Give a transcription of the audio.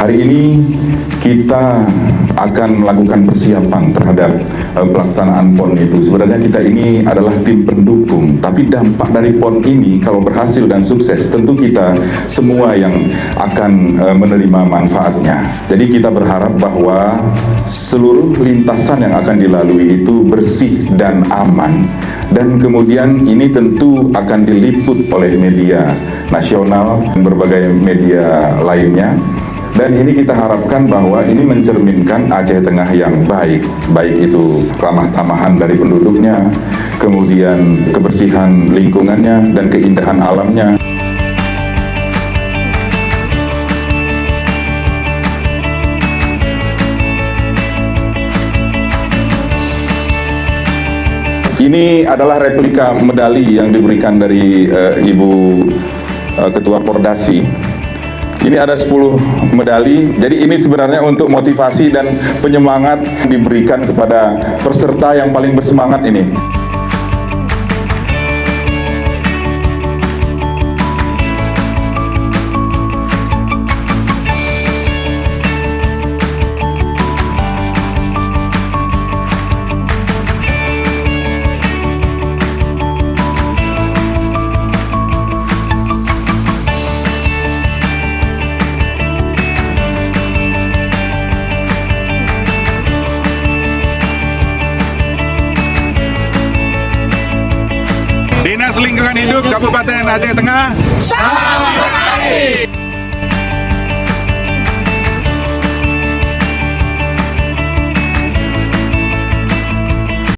Hari ini kita akan melakukan persiapan terhadap pelaksanaan PON itu. Sebenarnya kita ini adalah tim pendukung, tapi dampak dari PON ini kalau berhasil dan sukses, tentu kita semua yang akan menerima manfaatnya. Jadi kita berharap bahwa seluruh lintasan yang akan dilalui itu bersih dan aman, dan kemudian ini tentu akan diliput oleh media nasional dan berbagai media lainnya. Dan ini kita harapkan bahwa ini mencerminkan Aceh Tengah yang baik, baik itu ramah tamahan dari penduduknya, kemudian kebersihan lingkungannya, dan keindahan alamnya. Ini adalah replika medali yang diberikan dari Ibu Ketua Pordasi. Ini ada 10 medali, jadi ini sebenarnya untuk motivasi dan penyemangat diberikan kepada peserta yang paling bersemangat ini. Dinas Lingkungan Hidup Kabupaten Aceh Tengah. Selamat hari.